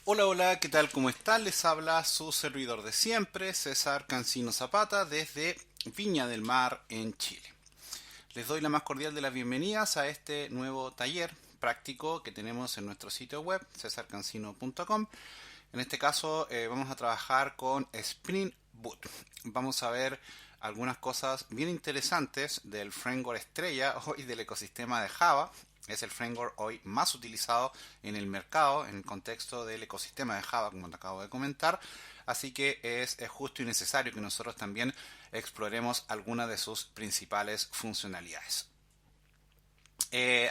Hola, hola, ¿qué tal? ¿Cómo están? Les habla su servidor de siempre, César Cancino Zapata, desde Viña del Mar, en Chile. Les doy la más cordial de las bienvenidas a este nuevo taller práctico que tenemos en nuestro sitio web, cesarcancino.com. En este caso vamos a trabajar con Spring Boot. Vamos a ver algunas cosas bien interesantes del framework estrella hoy del ecosistema de Java. Es el framework hoy más utilizado en el mercado en el contexto del ecosistema de Java, como te acabo de comentar. Así que es justo y necesario que nosotros también exploremos algunas de sus principales funcionalidades.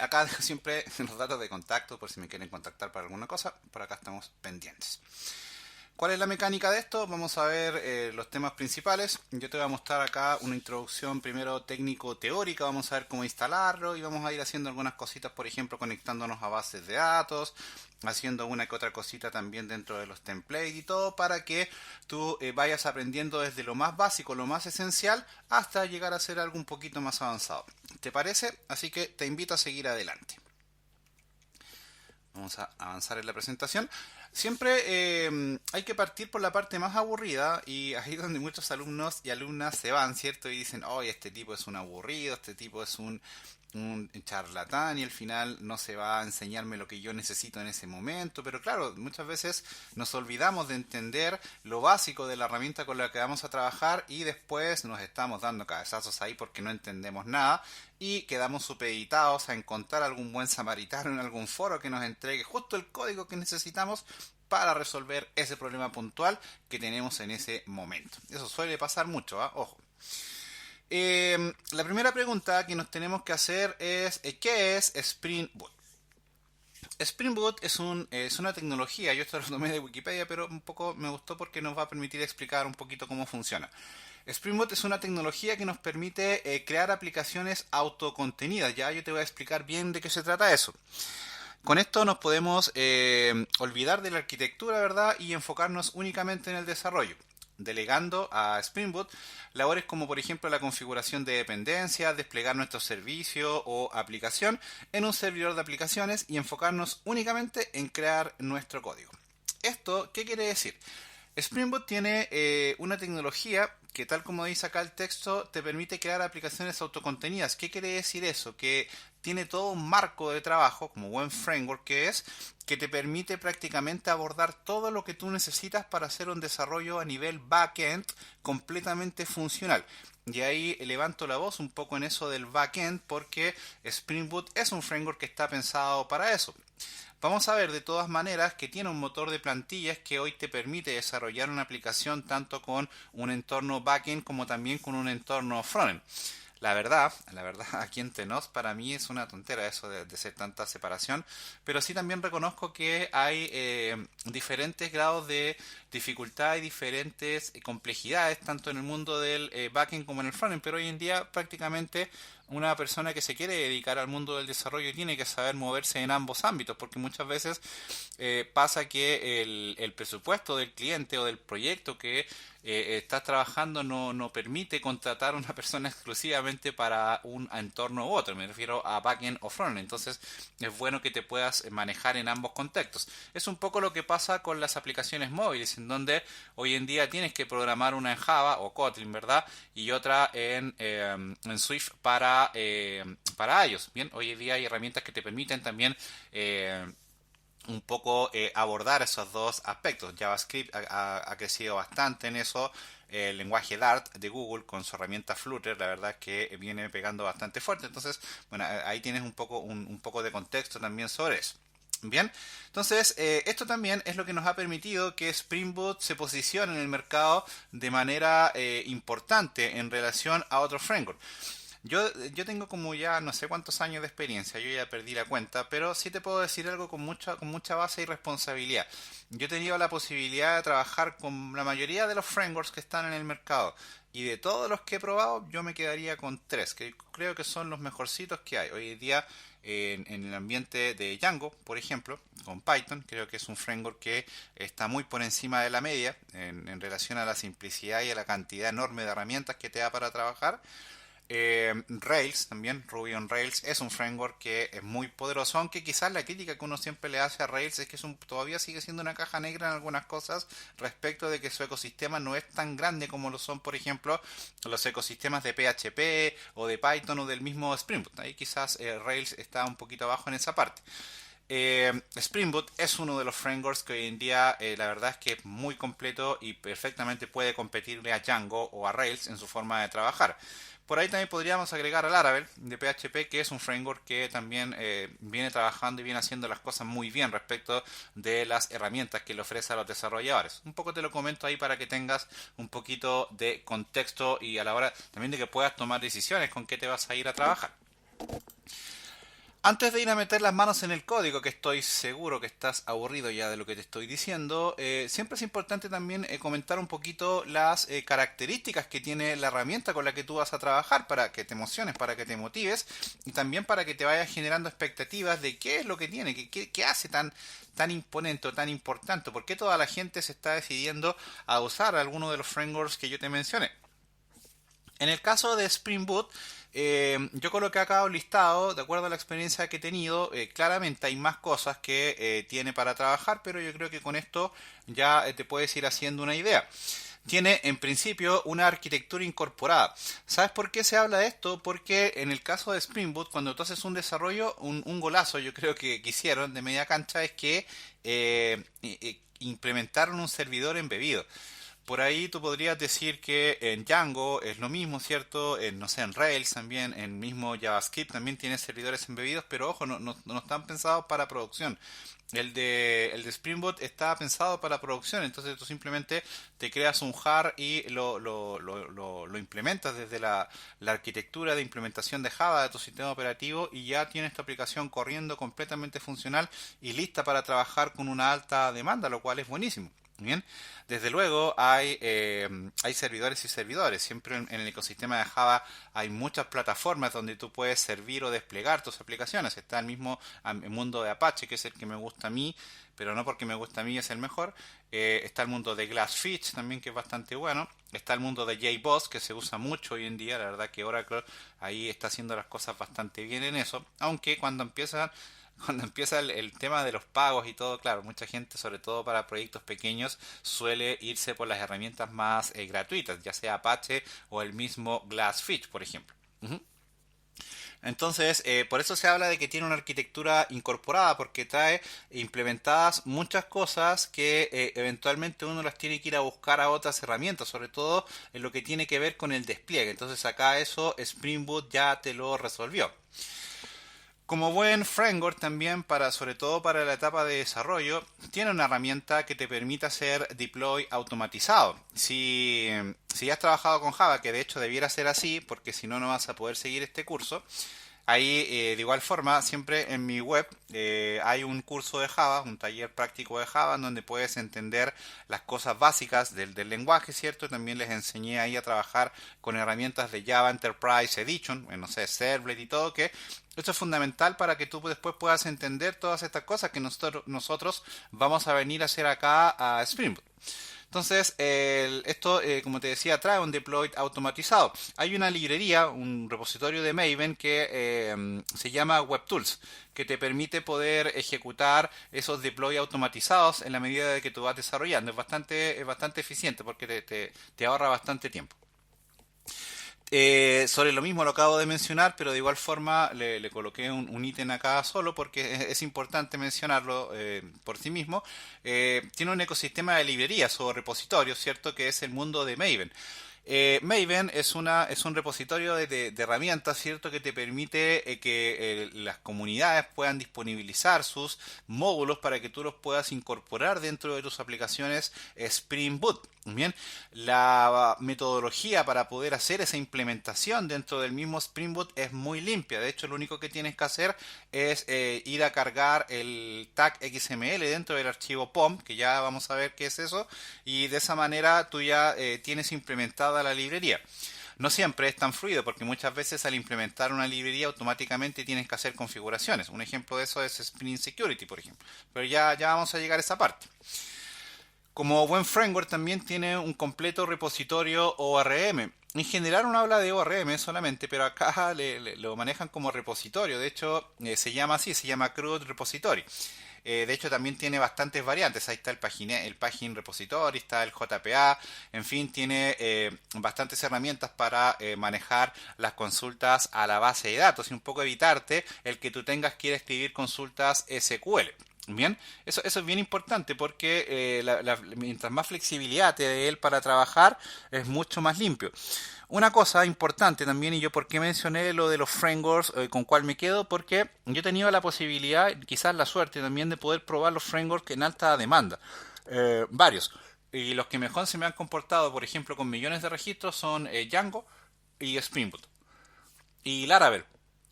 Acá dejo siempre los datos de contacto por si me quieren contactar para alguna cosa. Por acá estamos pendientes. ¿Cuál es la mecánica de esto? Vamos a ver los temas principales. Yo te voy a mostrar acá una introducción primero técnico-teórica. Vamos a ver cómo instalarlo y vamos a ir haciendo algunas cositas, por ejemplo, conectándonos a bases de datos, haciendo una que otra cosita también dentro de los templates y todo para que tú vayas aprendiendo desde lo más básico, lo más esencial, hasta llegar a hacer algo un poquito más avanzado. ¿Te parece? Así que te invito a seguir adelante. Vamos a avanzar en la presentación. Siempre hay que partir por la parte más aburrida y ahí es donde muchos alumnos y alumnas se van, ¿cierto? Y dicen, oye, este tipo es un aburrido, este tipo es un charlatán y al final no se va a enseñarme lo que yo necesito en ese momento. Pero claro, muchas veces nos olvidamos de entender lo básico de la herramienta con la que vamos a trabajar y después nos estamos dando cabezazos ahí porque no entendemos nada y quedamos supeditados a encontrar algún buen samaritano en algún foro que nos entregue justo el código que necesitamos para resolver ese problema puntual que tenemos en ese momento. Eso suele pasar mucho, ¿eh? Ojo. La primera pregunta que nos tenemos que hacer es ¿qué es Spring Boot? Spring Boot es una tecnología, yo esto lo tomé de Wikipedia, pero un poco me gustó porque nos va a permitir explicar un poquito cómo funciona. Spring Boot es una tecnología que nos permite crear aplicaciones autocontenidas. Ya yo te voy a explicar bien de qué se trata eso. Con esto nos podemos olvidar de la arquitectura, ¿verdad? Y enfocarnos únicamente en el desarrollo, delegando a Spring Boot labores como por ejemplo la configuración de dependencias, desplegar nuestro servicio o aplicación en un servidor de aplicaciones y enfocarnos únicamente en crear nuestro código. ¿Esto qué quiere decir? Spring Boot tiene una tecnología que, tal como dice acá el texto, te permite crear aplicaciones autocontenidas. ¿Qué quiere decir eso? Que tiene todo un marco de trabajo, como buen framework que es, que te permite prácticamente abordar todo lo que tú necesitas para hacer un desarrollo a nivel backend completamente funcional. Y ahí levanto la voz un poco en eso del backend porque Spring Boot es un framework que está pensado para eso. Vamos a ver de todas maneras que tiene un motor de plantillas que hoy te permite desarrollar una aplicación tanto con un entorno backend como también con un entorno frontend. La verdad, aquí entre nos, para mí es una tontera eso de ser tanta separación, pero sí también reconozco que hay diferentes grados de dificultad y diferentes complejidades, tanto en el mundo del backend como en el frontend, pero hoy en día prácticamente una persona que se quiere dedicar al mundo del desarrollo tiene que saber moverse en ambos ámbitos, porque muchas veces pasa que el presupuesto del cliente o del proyecto que estás trabajando no permite contratar a una persona exclusivamente para un entorno u otro, me refiero a backend o frontend, entonces es bueno que te puedas manejar en ambos contextos. Es un poco lo que pasa con las aplicaciones móviles, en donde hoy en día tienes que programar una en Java o Kotlin, ¿verdad? Y otra en Swift para iOS. Bien, hoy en día hay herramientas que te permiten también un poco abordar esos dos aspectos. JavaScript ha crecido bastante en eso. El lenguaje Dart de Google con su herramienta Flutter, la verdad es que viene pegando bastante fuerte. Entonces, bueno, ahí tienes un poco de contexto también sobre eso. Bien, entonces esto también es lo que nos ha permitido que Spring Boot se posicione en el mercado de manera importante en relación a otros frameworks. Yo tengo como ya no sé cuántos años de experiencia, yo ya perdí la cuenta, pero sí te puedo decir algo con mucha base y responsabilidad. Yo he tenido la posibilidad de trabajar con la mayoría de los frameworks que están en el mercado y de todos los que he probado yo me quedaría con tres, que creo que son los mejorcitos que hay. Hoy en día en el ambiente de Django, por ejemplo, con Python, creo que es un framework que está muy por encima de la media en relación a la simplicidad y a la cantidad enorme de herramientas que te da para trabajar. Rails también, Ruby on Rails es un framework que es muy poderoso, aunque quizás la crítica que uno siempre le hace a Rails es que todavía sigue siendo una caja negra en algunas cosas respecto de que su ecosistema no es tan grande como lo son, por ejemplo, los ecosistemas de PHP o de Python o del mismo Spring Boot. Ahí quizás Rails está un poquito abajo en esa parte. Spring Boot es uno de los frameworks que hoy en día la verdad es que es muy completo y perfectamente puede competirle a Django o a Rails en su forma de trabajar. Por ahí también podríamos agregar a Laravel de PHP, que es un framework que también viene trabajando y viene haciendo las cosas muy bien respecto de las herramientas que le ofrece a los desarrolladores. Un poco te lo comento ahí para que tengas un poquito de contexto y a la hora también de que puedas tomar decisiones con qué te vas a ir a trabajar. Antes de ir a meter las manos en el código, que estoy seguro que estás aburrido ya de lo que te estoy diciendo, siempre es importante también comentar un poquito las características que tiene la herramienta con la que tú vas a trabajar para que te emociones, para que te motives y también para que te vayas generando expectativas de qué es lo que tiene, qué hace tan imponente o tan importante, por qué toda la gente se está decidiendo a usar alguno de los frameworks que yo te mencioné. En el caso de Spring Boot, yo coloqué acá un listado, de acuerdo a la experiencia que he tenido, claramente hay más cosas que tiene para trabajar, pero yo creo que con esto ya te puedes ir haciendo una idea. Tiene en principio una arquitectura incorporada. ¿Sabes por qué se habla de esto? Porque en el caso de Spring Boot, cuando tú haces un desarrollo, un golazo yo creo que hicieron de media cancha es que implementaron un servidor embebido. Por ahí tú podrías decir que en Django es lo mismo, ¿cierto? No sé, en Rails también, en mismo JavaScript también tiene servidores embebidos, pero ojo, no están pensados para producción. El de Spring Boot está pensado para producción, entonces tú simplemente te creas un jar y lo implementas desde la arquitectura de implementación de Java de tu sistema operativo y ya tienes tu aplicación corriendo completamente funcional y lista para trabajar con una alta demanda, lo cual es buenísimo. Bien, desde luego hay servidores y servidores. Siempre en el ecosistema de Java hay muchas plataformas donde tú puedes servir o desplegar tus aplicaciones. Está el mismo mundo de Apache, que es el que me gusta a mí, pero no porque me gusta a mí es el mejor. Está el mundo de Glassfish también, que es bastante bueno. Está el mundo de JBoss, que se usa mucho hoy en día. La verdad que Oracle ahí está haciendo las cosas bastante bien en eso. Aunque cuando empieza el tema de los pagos y todo, claro, mucha gente, sobre todo para proyectos pequeños, suele irse por las herramientas más gratuitas, ya sea Apache o el mismo Glassfish, por ejemplo. Ujú. Entonces, por eso se habla de que tiene una arquitectura incorporada, porque trae implementadas muchas cosas que eventualmente uno las tiene que ir a buscar a otras herramientas, sobre todo en lo que tiene que ver con el despliegue. Entonces acá eso Spring Boot ya te lo resolvió. Como buen framework también sobre todo para la etapa de desarrollo, tiene una herramienta que te permite hacer deploy automatizado. Si ya has trabajado con Java, que de hecho debiera ser así, porque si no, no vas a poder seguir este curso. Ahí, de igual forma, siempre en mi web hay un curso de Java, un taller práctico de Java, en donde puedes entender las cosas básicas del lenguaje, ¿cierto? También les enseñé ahí a trabajar con herramientas de Java Enterprise Edition, no sé, Servlet y todo, que esto es fundamental para que tú después puedas entender todas estas cosas que nosotros vamos a venir a hacer acá a Spring Boot. Entonces, esto, como te decía, trae un deploy automatizado. Hay una librería, un repositorio de Maven que se llama WebTools, que te permite poder ejecutar esos deploy automatizados en la medida de que tú vas desarrollando. Es bastante eficiente porque te ahorra bastante tiempo. Sobre lo mismo lo acabo de mencionar, pero de igual forma le coloqué un ítem acá solo porque es importante mencionarlo por sí mismo. Tiene un ecosistema de librerías o repositorios, ¿cierto? Que es el mundo de Maven. Maven es un repositorio de herramientas, ¿cierto? Que te permite que las comunidades puedan disponibilizar sus módulos para que tú los puedas incorporar dentro de tus aplicaciones Spring Boot. Bien, la metodología para poder hacer esa implementación dentro del mismo Spring Boot es muy limpia. De hecho, lo único que tienes que hacer es ir a cargar el tag XML dentro del archivo POM, que ya vamos a ver qué es eso, y de esa manera tú ya tienes implementada la librería. No siempre es tan fluido porque muchas veces al implementar una librería automáticamente tienes que hacer configuraciones. Un ejemplo de eso es Spring Security, por ejemplo. Pero ya vamos a llegar a esa parte. Como buen framework también tiene un completo repositorio ORM. En general uno habla de ORM solamente, pero acá lo manejan como repositorio. De hecho, se llama así, se llama CRUD Repository. De hecho, también tiene bastantes variantes. Ahí está el Pagine Repository, está el JPA. En fin, tiene bastantes herramientas para manejar las consultas a la base de datos y un poco evitarte el que tú tengas que ir a escribir consultas SQL. Bien, eso es bien importante porque mientras más flexibilidad te dé él para trabajar, es mucho más limpio. Una cosa importante también, y yo por qué mencioné lo de los frameworks, con cuál me quedo, porque yo he tenido la posibilidad, quizás la suerte también, de poder probar los frameworks en alta demanda. Varios. Y los que mejor se me han comportado, por ejemplo, con millones de registros, son Django y Spring Boot. Y Laravel.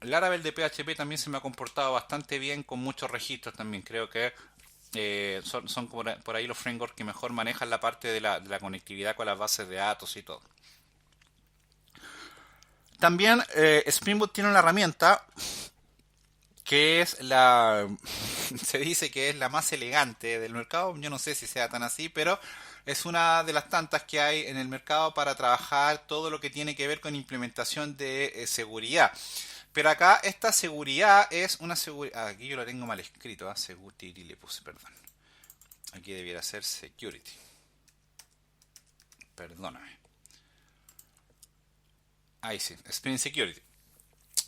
Laravel de PHP también se me ha comportado bastante bien con muchos registros también. Creo que son por ahí los frameworks que mejor manejan la parte de la conectividad con las bases de datos y todo. También Spring Boot tiene una herramienta que es se dice que es la más elegante del mercado. Yo no sé si sea tan así, pero es una de las tantas que hay en el mercado para trabajar todo lo que tiene que ver con implementación de seguridad. Pero acá esta seguridad es una seguridad. Aquí yo lo tengo mal escrito. Security le puse, perdón. Aquí debiera ser security. Perdóname. Ahí sí, Spring Security.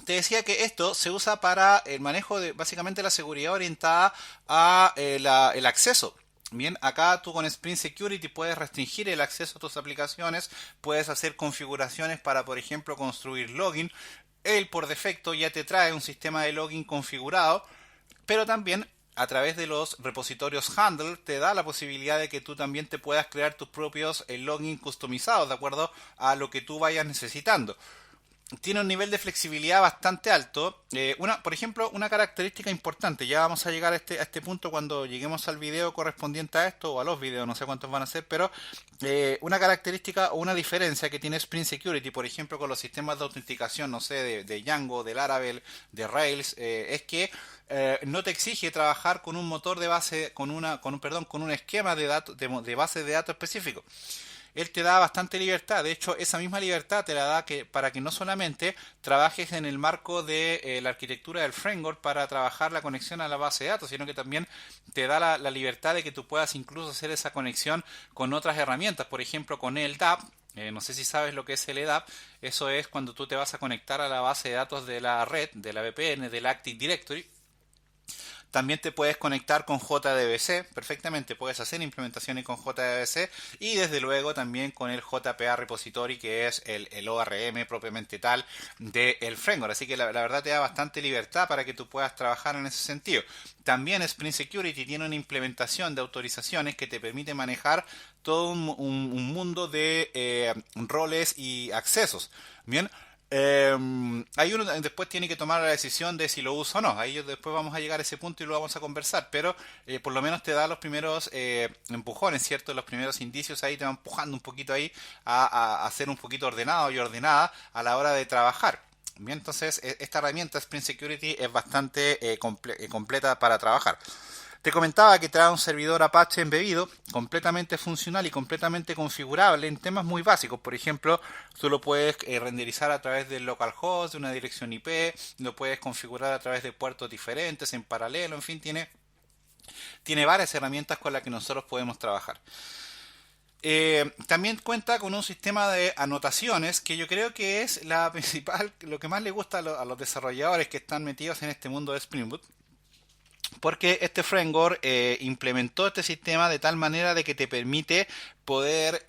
Te decía que esto se usa para el manejo de básicamente la seguridad orientada a el acceso. Bien, acá tú con Spring Security puedes restringir el acceso a tus aplicaciones, puedes hacer configuraciones para, por ejemplo, construir login. Él por defecto ya te trae un sistema de login configurado, pero también a través de los repositorios handle te da la posibilidad de que tú también te puedas crear tus propios login customizados de acuerdo a lo que tú vayas necesitando. Tiene un nivel de flexibilidad bastante alto. Por ejemplo, una característica importante, ya vamos a llegar a este punto cuando lleguemos al video correspondiente a esto, o a los videos, no sé cuántos van a ser, pero una característica o una diferencia que tiene Spring Security, por ejemplo, con los sistemas de autenticación, no sé, de Django, de Laravel, de Rails, es que no te exige trabajar con un motor de base, con un esquema de datos, de base de datos específico. Él te da bastante libertad. De hecho, esa misma libertad te la da para que no solamente trabajes en el marco de la arquitectura del framework para trabajar la conexión a la base de datos, sino que también te da la libertad de que tú puedas incluso hacer esa conexión con otras herramientas. Por ejemplo, con el DAP. No sé si sabes lo que es el EDAP. Eso es cuando tú te vas a conectar a la base de datos de la red, de la VPN, del Active Directory. También te puedes conectar con JDBC, perfectamente puedes hacer implementaciones con JDBC y desde luego también con el JPA Repository, que es el ORM propiamente tal del framework. Así que la verdad te da bastante libertad para que tú puedas trabajar en ese sentido. También Spring Security tiene una implementación de autorizaciones que te permite manejar todo un mundo de roles y accesos. Bien. Ahí uno después tiene que tomar la decisión de si lo usa o no. Ahí después vamos a llegar a ese punto y lo vamos a conversar. Pero por lo menos te da los primeros empujones, ¿cierto? Los primeros indicios ahí te va empujando un poquito ahí a ser un poquito ordenado y ordenada a la hora de trabajar. Bien, entonces esta herramienta Spring Security es bastante completa para trabajar. Te comentaba que trae un servidor Apache embebido, completamente funcional y completamente configurable en temas muy básicos. Por ejemplo, tú lo puedes renderizar a través del localhost, de una dirección IP, lo puedes configurar a través de puertos diferentes, en paralelo, en fin, tiene varias herramientas con las que nosotros podemos trabajar. También cuenta con un sistema de anotaciones que yo creo que es la principal, lo que más le gusta a los desarrolladores que están metidos en este mundo de Spring Boot. Porque este framework implementó este sistema de tal manera de que te permite poder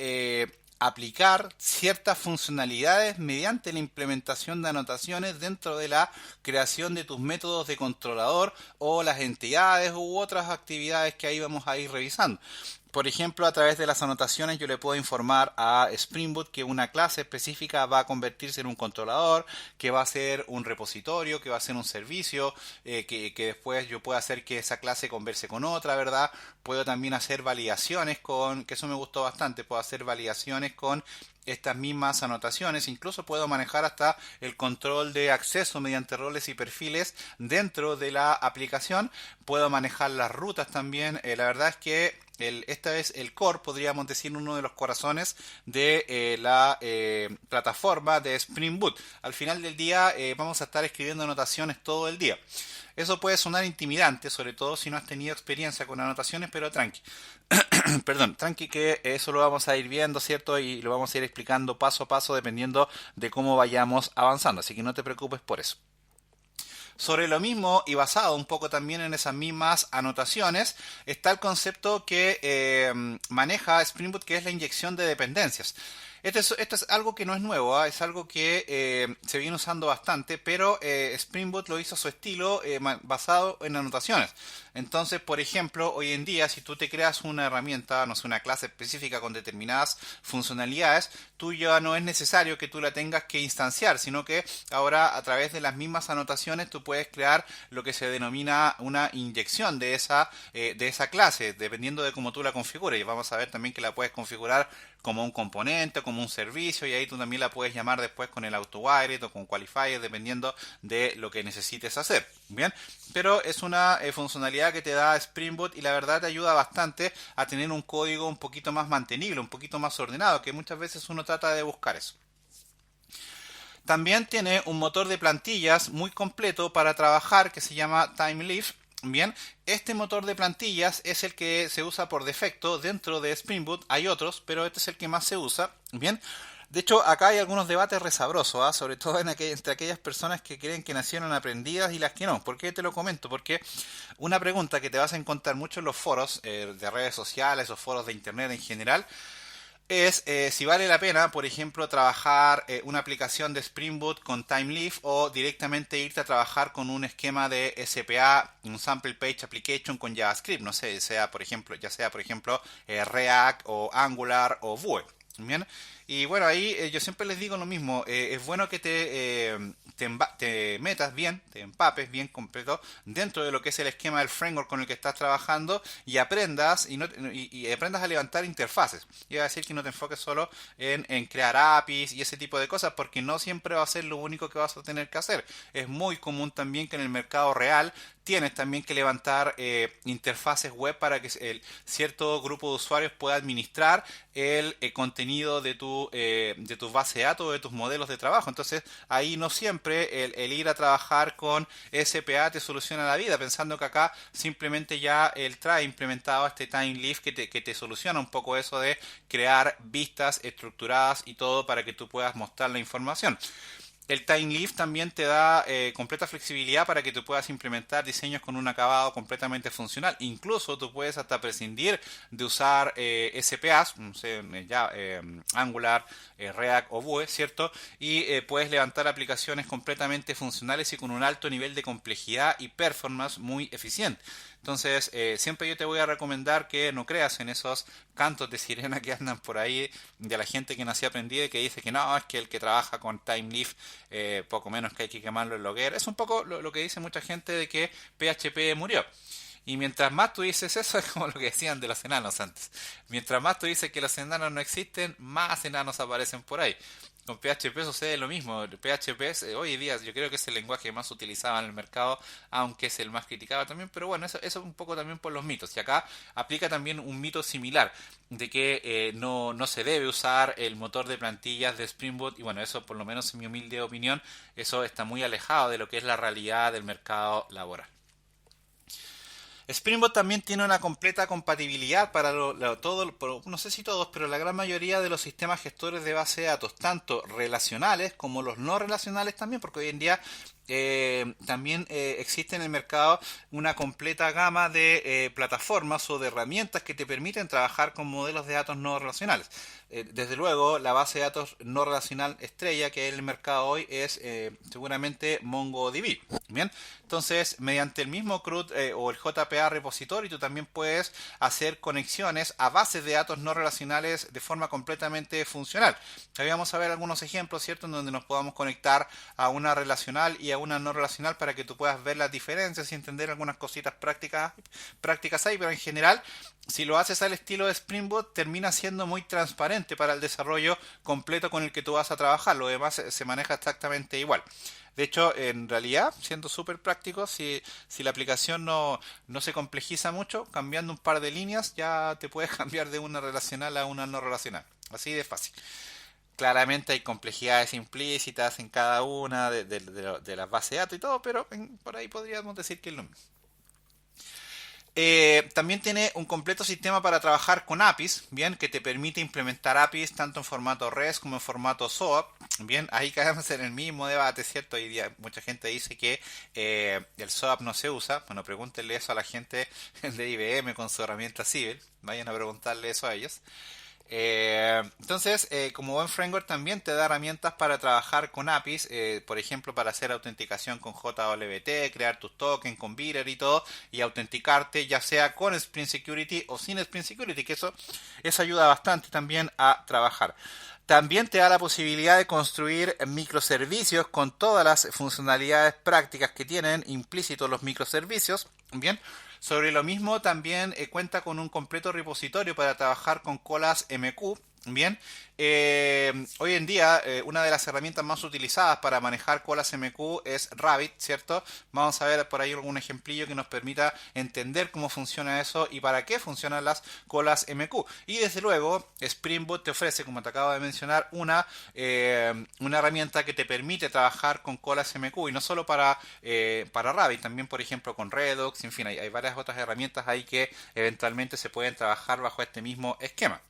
aplicar ciertas funcionalidades mediante la implementación de anotaciones dentro de la creación de tus métodos de controlador o las entidades u otras actividades que ahí vamos a ir revisando. Por ejemplo, a través de las anotaciones yo le puedo informar a Spring Boot que una clase específica va a convertirse en un controlador, que va a ser un repositorio, que va a ser un servicio, que después yo puedo hacer que esa clase converse con otra, ¿verdad? Puedo también hacer validaciones que eso me gustó bastante, puedo hacer validaciones con estas mismas anotaciones, incluso puedo manejar hasta el control de acceso mediante roles y perfiles dentro de la aplicación, puedo manejar las rutas también, la verdad es que esta es el core, podríamos decir, uno de los corazones de la plataforma de Spring Boot. Al final del día vamos a estar escribiendo anotaciones todo el día. Eso puede sonar intimidante, sobre todo si no has tenido experiencia con anotaciones, pero tranqui. Perdón, tranqui, que eso lo vamos a ir viendo, ¿cierto? Y lo vamos a ir explicando paso a paso dependiendo de cómo vayamos avanzando. Así que no te preocupes por eso. Sobre lo mismo y basado un poco también en esas mismas anotaciones, está el concepto que maneja Spring Boot, que es la inyección de dependencias. Esto es algo que no es nuevo, ¿eh? Es algo que se viene usando bastante, pero Spring Boot lo hizo a su estilo basado en anotaciones. Entonces, por ejemplo, hoy en día, si tú te creas una herramienta, no sé, una clase específica con determinadas funcionalidades, tú ya no es necesario que tú la tengas que instanciar, sino que ahora a través de las mismas anotaciones tú puedes crear lo que se denomina una inyección de esa clase, dependiendo de cómo tú la configures. Y vamos a ver también que la puedes configurar como un componente, como un servicio, y ahí tú también la puedes llamar después con el AutoWired o con Qualifier, dependiendo de lo que necesites hacer. Bien, pero es una funcionalidad que te da Spring Boot y la verdad te ayuda bastante a tener un código un poquito más mantenible, un poquito más ordenado, que muchas veces uno trata de buscar eso. También tiene un motor de plantillas muy completo para trabajar que se llama TimeLeaf. Bien, este motor de plantillas es el que se usa por defecto dentro de Spring Boot. Hay otros, pero este es el que más se usa. Bien, de hecho acá hay algunos debates resabrosos, ¿eh? Sobre todo entre aquellas personas que creen que nacieron aprendidas y las que no. ¿Por qué te lo comento? Porque una pregunta que te vas a encontrar mucho en los foros de redes sociales o foros de internet en general es si vale la pena, por ejemplo, trabajar una aplicación de Spring Boot con TimeLeaf o directamente irte a trabajar con un esquema de SPA, un Sample Page Application con JavaScript, no sé, ya sea por ejemplo React o Angular o Vue. Bien, y bueno, ahí yo siempre les digo lo mismo, es bueno que te metas bien, te empapes bien completo dentro de lo que es el esquema del framework con el que estás trabajando y aprendas y aprendas a levantar interfaces. Y a decir que no te enfoques solo en crear APIs y ese tipo de cosas, porque no siempre va a ser lo único que vas a tener que hacer. Es muy común también que en el mercado real tienes también que levantar interfaces web para que el cierto grupo de usuarios pueda administrar el contenido de tu base de datos o de tus modelos de trabajo. Entonces ahí no siempre el ir a trabajar con SPA te soluciona la vida, pensando que acá simplemente ya él trae implementado este TimeLeaf que te soluciona un poco eso de crear vistas estructuradas y todo para que tú puedas mostrar la información. El TimeLeaf también te da completa flexibilidad para que tú puedas implementar diseños con un acabado completamente funcional. Incluso tú puedes hasta prescindir de usar SPAs, no sé, Angular, React o Vue, ¿cierto? Y puedes levantar aplicaciones completamente funcionales y con un alto nivel de complejidad y performance muy eficiente. Entonces, siempre yo te voy a recomendar que no creas en esos cantos de sirena que andan por ahí de la gente que nació aprendida y que dice que no, es que el que trabaja con TimeLeaf, poco menos que hay que quemarlo en Logger. Es un poco lo que dice mucha gente de que PHP murió. Y mientras más tú dices eso, es como lo que decían de los enanos antes. Mientras más tú dices que los enanos no existen, más enanos aparecen por ahí. Con PHP sucede lo mismo. PHP es, hoy día yo creo que es el lenguaje más utilizado en el mercado, aunque es el más criticado también, pero bueno, eso es un poco también por los mitos. Y acá aplica también un mito similar, de que no se debe usar el motor de plantillas de Spring Boot, y bueno, eso por lo menos en mi humilde opinión, eso está muy alejado de lo que es la realidad del mercado laboral. Spring Boot también tiene una completa compatibilidad para todo, no sé si todos, pero la gran mayoría de los sistemas gestores de base de datos, tanto relacionales como los no relacionales también, porque hoy en día también existe en el mercado una completa gama de plataformas o de herramientas que te permiten trabajar con modelos de datos no relacionales. Desde luego, la base de datos no relacional estrella que hay en el mercado hoy es seguramente MongoDB. Bien, entonces mediante el mismo CRUD o el JPA repository tú también puedes hacer conexiones a bases de datos no relacionales de forma completamente funcional. Ahí vamos a ver algunos ejemplos, ¿cierto?, en donde nos podamos conectar a una relacional y a una no relacional para que tú puedas ver las diferencias y entender algunas cositas prácticas ahí, pero en general, si lo haces al estilo de Spring Boot, termina siendo muy transparente para el desarrollo completo con el que tú vas a trabajar. Lo demás se maneja exactamente igual. De hecho, en realidad, siendo súper práctico, si la aplicación no se complejiza mucho, cambiando un par de líneas ya te puedes cambiar de una relacional a una no relacional. Así de fácil. Claramente hay complejidades implícitas en cada una de las bases de datos y todo, pero por ahí podríamos decir que es lo mismo. También tiene un completo sistema para trabajar con APIs, bien, que te permite implementar APIs tanto en formato REST como en formato SOAP. Bien, ahí caemos en el mismo debate, ¿cierto? Hoy día mucha gente dice que el SOAP no se usa. Bueno, pregúntenle eso a la gente de IBM con su herramienta Civil. Vayan a preguntarle eso a ellos. Entonces, como buen framework también te da herramientas para trabajar con APIs, por ejemplo, para hacer autenticación con JWT, crear tus tokens con Bearer y todo, y autenticarte ya sea con Spring Security o sin Spring Security, que eso ayuda bastante también a trabajar. También te da la posibilidad de construir microservicios con todas las funcionalidades prácticas que tienen implícitos los microservicios. Bien, sobre lo mismo también cuenta con un completo repositorio para trabajar con colas MQ. Bien, hoy en día una de las herramientas más utilizadas para manejar colas MQ es Rabbit, ¿cierto? Vamos a ver por ahí algún ejemplillo que nos permita entender cómo funciona eso y para qué funcionan las colas MQ. Y desde luego, Spring Boot te ofrece, como te acabo de mencionar, una herramienta que te permite trabajar con colas MQ y no solo para Rabbit, también por ejemplo con Redux, en fin, hay varias otras herramientas ahí que eventualmente se pueden trabajar bajo este mismo esquema.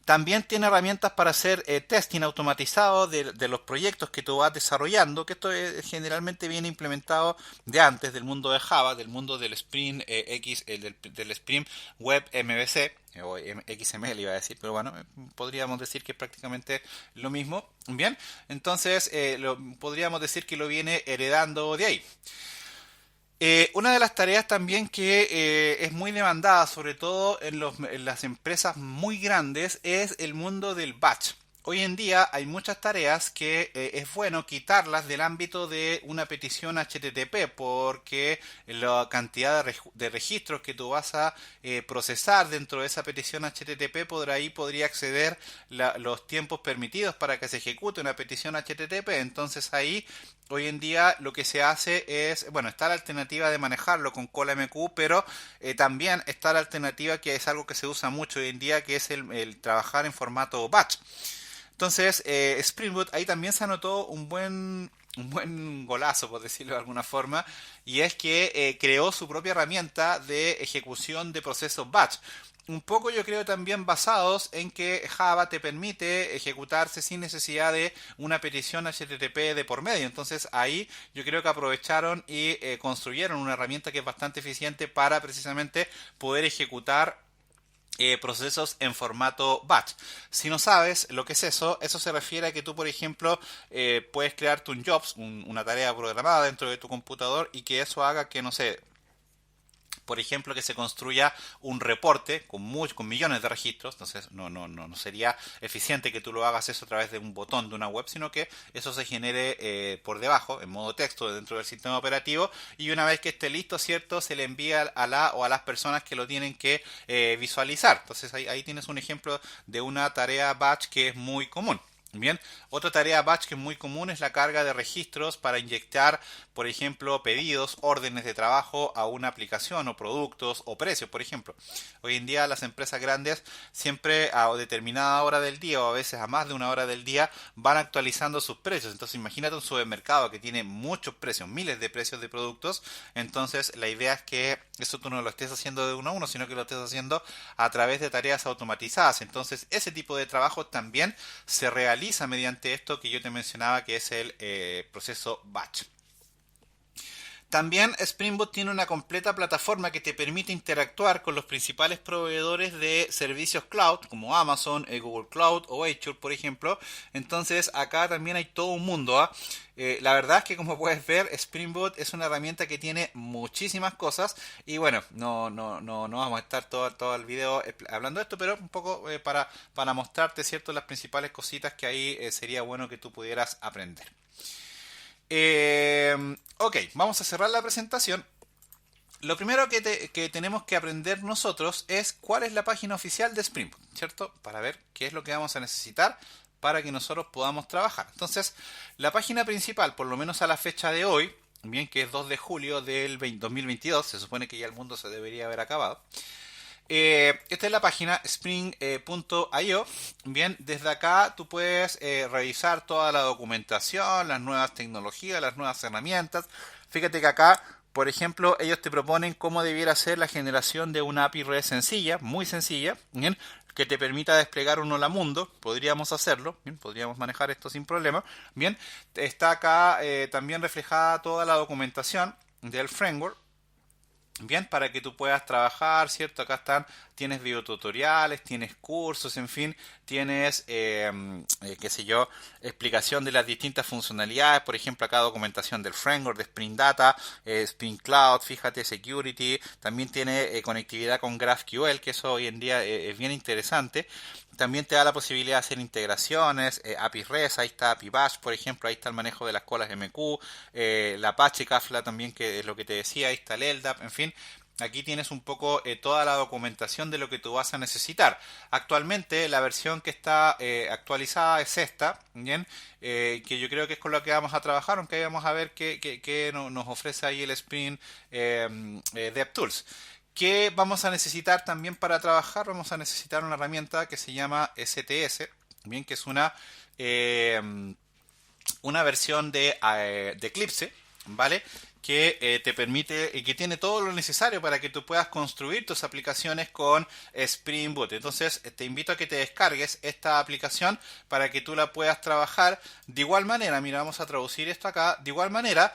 También tiene herramientas para hacer testing automatizado de los proyectos que tú vas desarrollando, que esto generalmente viene implementado de antes del mundo de Java, del mundo del Spring del Spring Web MVC, o XML iba a decir, pero bueno, podríamos decir que es prácticamente lo mismo. Bien, entonces podríamos decir que lo viene heredando de ahí. Una de las tareas también que es muy demandada, sobre todo en las empresas muy grandes, es el mundo del batch. Hoy en día hay muchas tareas que es bueno quitarlas del ámbito de una petición HTTP porque la cantidad de registros que tú vas a procesar dentro de esa petición HTTP ahí podría exceder los tiempos permitidos para que se ejecute una petición HTTP. Entonces ahí hoy en día lo que se hace es, bueno, está la alternativa de manejarlo con cola MQ, pero también está la alternativa que es algo que se usa mucho hoy en día, que es el trabajar en formato batch. Entonces, Spring Boot ahí también se anotó un buen golazo, por decirlo de alguna forma, y es que creó su propia herramienta de ejecución de procesos batch. Un poco yo creo también basados en que Java te permite ejecutarse sin necesidad de una petición HTTP de por medio. Entonces ahí yo creo que aprovecharon y construyeron una herramienta que es bastante eficiente para precisamente poder ejecutar procesos en formato batch. Si no sabes lo que es eso se refiere a que tú, por ejemplo, puedes crearte un jobs, una tarea programada dentro de tu computador y que eso haga que, no sé, por ejemplo, que se construya un reporte con millones de registros. Entonces no sería eficiente que tú lo hagas eso a través de un botón de una web, sino que eso se genere por debajo, en modo texto, dentro del sistema operativo, y una vez que esté listo, ¿cierto?, se le envía a la o a las personas que lo tienen que visualizar. Entonces ahí tienes un ejemplo de una tarea batch que es muy común. Bien, otra tarea batch que es muy común es la carga de registros para inyectar, por ejemplo, pedidos, órdenes de trabajo a una aplicación o productos o precios, por ejemplo. Hoy en día las empresas grandes siempre a determinada hora del día o a veces a más de una hora del día van actualizando sus precios. Entonces imagínate un supermercado que tiene muchos precios, miles de precios de productos. Entonces la idea es que eso tú no lo estés haciendo de uno a uno, sino que lo estés haciendo a través de tareas automatizadas. Entonces ese tipo de trabajo también se realiza mediante esto que yo te mencionaba, que es el proceso batch. También Spring Boot tiene una completa plataforma que te permite interactuar con los principales proveedores de servicios cloud, como Amazon, Google Cloud o Azure, por ejemplo. Entonces acá también hay todo un mundo. La verdad es que, como puedes ver, Spring Boot es una herramienta que tiene muchísimas cosas y bueno, no vamos a estar todo el video hablando de esto, pero un poco para mostrarte, ¿cierto?, las principales cositas que ahí sería bueno que tú pudieras aprender. Ok, vamos a cerrar la presentación. Lo primero que tenemos que aprender nosotros es cuál es la página oficial de Spring Boot, ¿cierto? Para ver qué es lo que vamos a necesitar para que nosotros podamos trabajar. Entonces, la página principal, por lo menos a la fecha de hoy, bien, que es 2 de julio del 2022, se supone que ya el mundo se debería haber acabado. Esta es la página spring.io. Bien, desde acá tú puedes revisar toda la documentación, las nuevas tecnologías, las nuevas herramientas. Fíjate que acá, por ejemplo, ellos te proponen cómo debiera ser la generación de una API REST sencilla, muy sencilla, bien, que te permita desplegar un hola mundo. Podríamos hacerlo, bien, podríamos manejar esto sin problema. Bien, está acá también reflejada toda la documentación del framework. Bien, para que tú puedas trabajar, ¿cierto? Acá están, tienes videotutoriales, tienes cursos, en fin, tienes, qué sé yo, explicación de las distintas funcionalidades, por ejemplo, acá documentación del framework, de Spring Data, Spring Cloud, fíjate, Security, también tiene conectividad con GraphQL, que eso hoy en día es bien interesante. También te da la posibilidad de hacer integraciones, API REST, ahí está API Bash, por ejemplo, ahí está el manejo de las colas MQ, la Apache Kafka también, que es lo que te decía, ahí está el LDAP, en fin. Aquí tienes un poco toda la documentación de lo que tú vas a necesitar. Actualmente la versión que está actualizada es esta, bien, que yo creo que es con lo que vamos a trabajar, aunque vamos a ver qué nos ofrece ahí el Spring DevTools. ¿Qué vamos a necesitar también para trabajar? Vamos a necesitar una herramienta que se llama STS, bien, que es una versión de Eclipse, ¿vale? Que te permite y que tiene todo lo necesario para que tú puedas construir tus aplicaciones con Spring Boot. Entonces te invito a que te descargues esta aplicación para que tú la puedas trabajar de igual manera. Mira, vamos a traducir esto acá. De igual manera,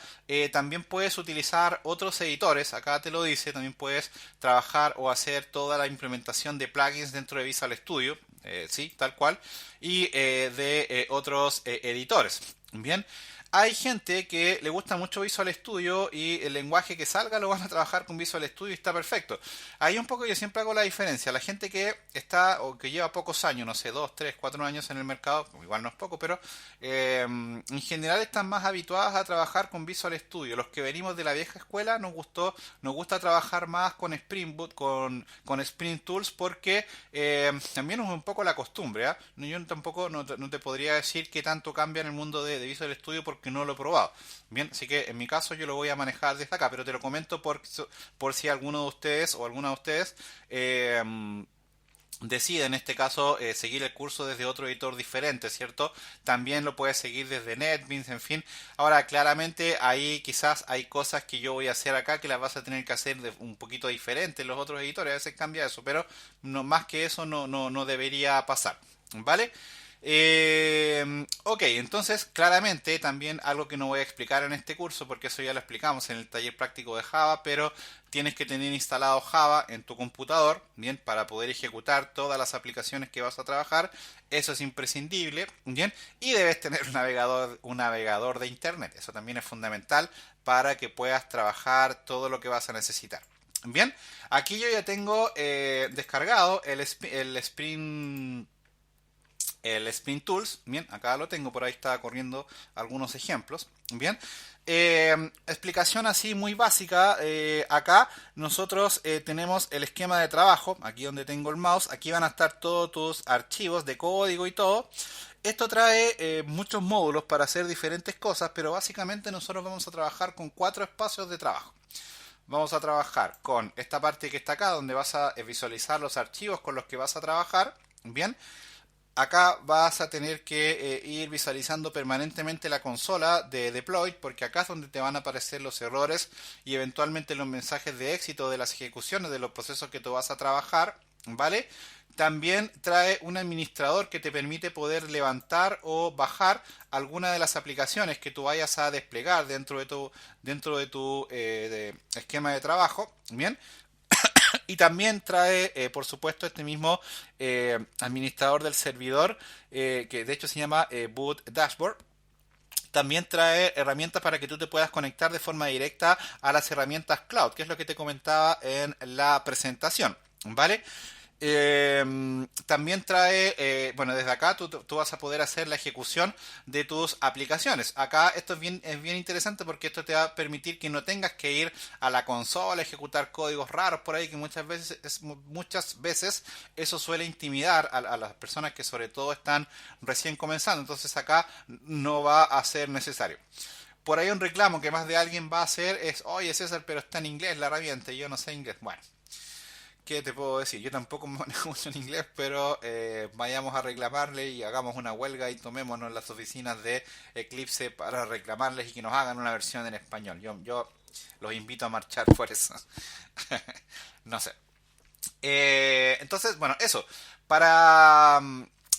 también puedes utilizar otros editores. Acá te lo dice. También puedes trabajar o hacer toda la implementación de plugins dentro de Visual Studio. Sí, tal cual. Y de otros editores. Bien. Hay gente que le gusta mucho Visual Studio y el lenguaje que salga lo van a trabajar con Visual Studio y está perfecto. Ahí un poco yo siempre hago la diferencia. La gente que está o que lleva pocos años, no sé, 2, 3, 4 años en el mercado, igual no es poco, pero en general están más habituadas a trabajar con Visual Studio. Los que venimos de la vieja escuela nos gusta trabajar más con Spring Boot, con Spring Tools, porque también es un poco la costumbre. ¿Eh? Yo tampoco no te podría decir qué tanto cambia en el mundo de Visual Studio porque no lo he probado. Bien, así que en mi caso yo lo voy a manejar desde acá, pero te lo comento por si alguno de ustedes o alguna de ustedes decide en este caso seguir el curso desde otro editor diferente, ¿cierto? También lo puedes seguir desde NetBeans, en fin. Ahora, claramente ahí quizás hay cosas que yo voy a hacer acá que las vas a tener que hacer un poquito diferente en los otros editores, a veces cambia eso, pero no, más que eso no debería pasar, ¿vale? Ok, entonces claramente también algo que no voy a explicar en este curso porque eso ya lo explicamos en el taller práctico de Java, pero tienes que tener instalado Java en tu computador, bien, para poder ejecutar todas las aplicaciones que vas a trabajar. Eso es imprescindible, bien, y debes tener un navegador de internet. Eso también es fundamental para que puedas trabajar todo lo que vas a necesitar. Bien, aquí yo ya tengo descargado el Spring Tools, bien, acá lo tengo, por ahí está corriendo algunos ejemplos, bien. Explicación así muy básica, acá nosotros tenemos el esquema de trabajo, aquí donde tengo el mouse, aquí van a estar todos tus archivos de código y todo. Esto trae muchos módulos para hacer diferentes cosas, pero básicamente nosotros vamos a trabajar con 4 espacios de trabajo. Vamos a trabajar con esta parte que está acá, donde vas a visualizar los archivos con los que vas a trabajar, bien. Acá vas a tener que ir visualizando permanentemente la consola de deploy, porque acá es donde te van a aparecer los errores y eventualmente los mensajes de éxito de las ejecuciones de los procesos que tú vas a trabajar, ¿vale? También trae un administrador que te permite poder levantar o bajar alguna de las aplicaciones que tú vayas a desplegar dentro de tu esquema de trabajo, ¿bien? Y también trae, por supuesto, este mismo administrador del servidor, que de hecho se llama Boot Dashboard. También trae herramientas para que tú te puedas conectar de forma directa a las herramientas cloud, que es lo que te comentaba en la presentación, ¿vale? También trae, bueno, desde acá tú vas a poder hacer la ejecución de tus aplicaciones. Acá esto es bien interesante porque esto te va a permitir que no tengas que ir a la consola, ejecutar códigos raros por ahí, que muchas veces eso suele intimidar a las personas que sobre todo están recién comenzando. Entonces acá no va a ser necesario. Por ahí un reclamo que más de alguien va a hacer es, oye César, pero está en inglés la herramienta y yo no sé inglés. Bueno, ¿qué te puedo decir? Yo tampoco me manejo mucho en inglés, pero vayamos a reclamarle y hagamos una huelga y tomémonos las oficinas de Eclipse para reclamarles y que nos hagan una versión en español. Yo los invito a marchar por eso. No sé. Entonces, bueno, eso. Para,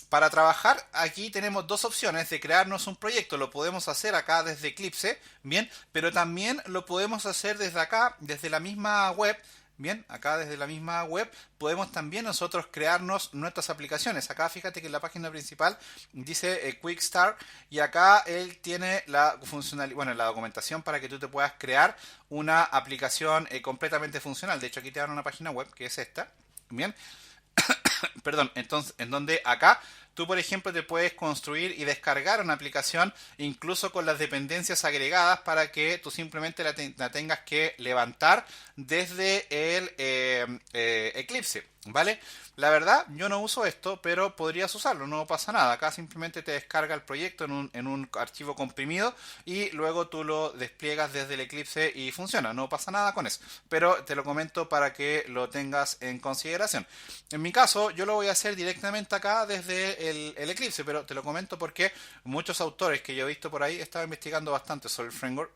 para trabajar, aquí tenemos dos opciones de crearnos un proyecto. Lo podemos hacer acá desde Eclipse, bien, pero también lo podemos hacer desde acá, desde la misma web. Bien, acá desde la misma web podemos también nosotros crearnos nuestras aplicaciones. Acá fíjate que en la página principal dice Quick Start y acá él tiene la funcionalidad, bueno, la documentación para que tú te puedas crear una aplicación completamente funcional. De hecho, aquí te dan una página web que es esta. Bien, perdón, entonces, en donde acá tú, por ejemplo, te puedes construir y descargar una aplicación incluso con las dependencias agregadas para que tú simplemente la tengas que levantar desde el Eclipse, ¿vale? La verdad, yo no uso esto, pero podrías usarlo, no pasa nada. Acá simplemente te descarga el proyecto en un archivo comprimido y luego tú lo despliegas desde el Eclipse y funciona, no pasa nada con eso. Pero te lo comento para que lo tengas en consideración. En mi caso, yo lo voy a hacer directamente acá desde el Eclipse, pero te lo comento porque muchos autores que yo he visto por ahí estaba investigando bastante sobre el framework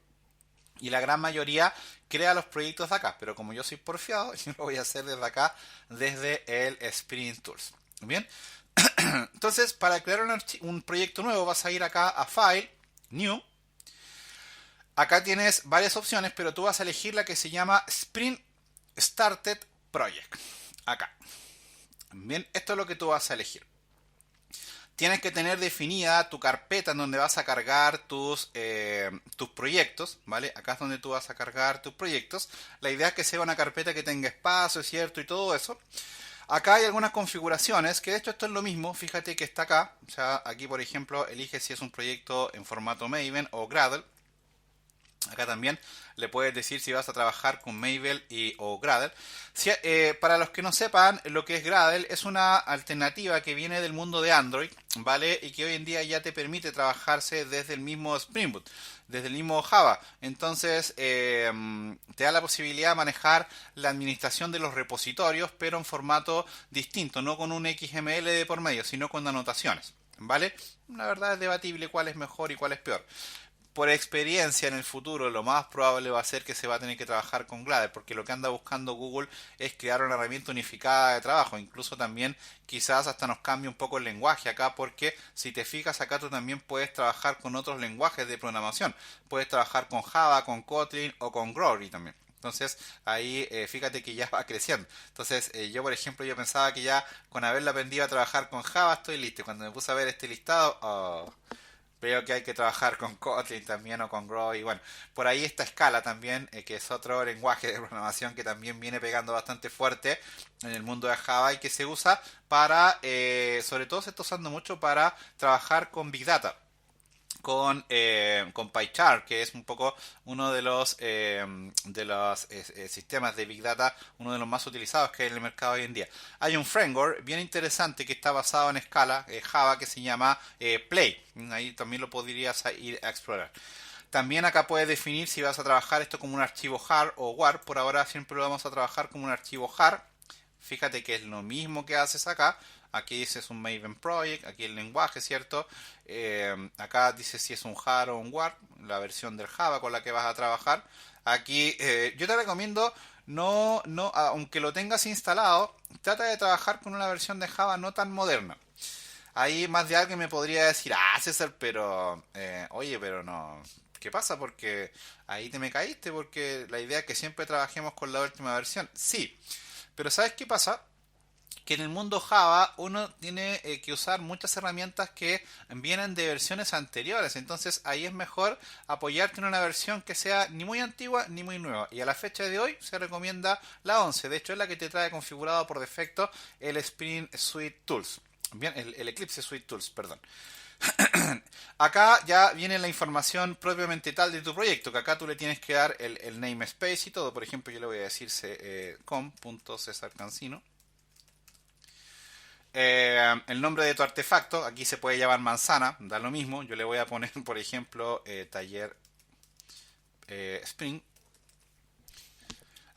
y la gran mayoría crea los proyectos de acá, pero como yo soy porfiado, yo lo voy a hacer desde acá, desde el Spring Tools. Bien, entonces para crear un proyecto nuevo vas a ir acá a File, New. Acá tienes varias opciones, pero tú vas a elegir la que se llama Spring Started Project. Acá. Bien, esto es lo que tú vas a elegir. Tienes que tener definida tu carpeta en donde vas a cargar tus proyectos, ¿vale? Acá es donde tú vas a cargar tus proyectos. La idea es que sea una carpeta que tenga espacio, ¿cierto? Y todo eso. Acá hay algunas configuraciones, que de hecho esto es lo mismo, fíjate que está acá. O sea, aquí por ejemplo, elige si es un proyecto en formato Maven o Gradle. Acá también le puedes decir si vas a trabajar con Maven o Gradle. Si, para los que no sepan lo que es Gradle, es una alternativa que viene del mundo de Android, ¿vale? Y que hoy en día ya te permite trabajarse desde el mismo Spring Boot, desde el mismo Java. Entonces, te da la posibilidad de manejar la administración de los repositorios, pero en formato distinto, no con un XML de por medio, sino con anotaciones, ¿vale? La verdad es debatible cuál es mejor y cuál es peor. Por experiencia en el futuro lo más probable va a ser que se va a tener que trabajar con Gradle, porque lo que anda buscando Google es crear una herramienta unificada de trabajo. Incluso también quizás hasta nos cambie un poco el lenguaje acá, porque si te fijas acá tú también puedes trabajar con otros lenguajes de programación. Puedes trabajar con Java, con Kotlin o con Groovy también. Entonces ahí fíjate que ya va creciendo. Entonces yo por ejemplo yo pensaba que ya con haberla aprendido a trabajar con Java estoy listo. Cuando me puse a ver este listado, veo que hay que trabajar con Kotlin también o con Groovy. Bueno, por ahí está Scala también, que es otro lenguaje de programación que también viene pegando bastante fuerte en el mundo de Java y que se usa para, sobre todo se está usando mucho para trabajar con Big Data. Con PyChart, que es un poco uno de los sistemas de Big Data, uno de los más utilizados que hay en el mercado hoy en día. Hay un framework bien interesante que está basado en Scala, Java, que se llama Play. Ahí también lo podrías ir a explorar. También acá puedes definir si vas a trabajar esto como un archivo JAR o WAR. Por ahora siempre lo vamos a trabajar como un archivo JAR. Fíjate que es lo mismo que haces acá. Aquí dices un Maven Project, aquí el lenguaje, ¿cierto? Acá dice si es un JAR o un WAR, la versión del Java con la que vas a trabajar. Aquí yo te recomiendo, aunque lo tengas instalado, trata de trabajar con una versión de Java no tan moderna. Ahí más de alguien me podría decir, César, pero, oye, pero no, ¿qué pasa? Porque ahí te me caíste, porque la idea es que siempre trabajemos con la última versión. Sí, pero ¿sabes qué pasa? que en el mundo Java uno tiene que usar muchas herramientas que vienen de versiones anteriores. Entonces ahí es mejor apoyarte en una versión que sea ni muy antigua ni muy nueva. Y a la fecha de hoy se recomienda la 11. De hecho es la que te trae configurado por defecto el Spring Suite Tools. Bien, el Eclipse Suite Tools, perdón. Acá ya viene la información propiamente tal de tu proyecto, que acá tú le tienes que dar el namespace y todo. Por ejemplo, yo le voy a decir com.cesarcancino. El nombre de tu artefacto, aquí se puede llamar manzana, da lo mismo. Yo le voy a poner, por ejemplo, taller Spring.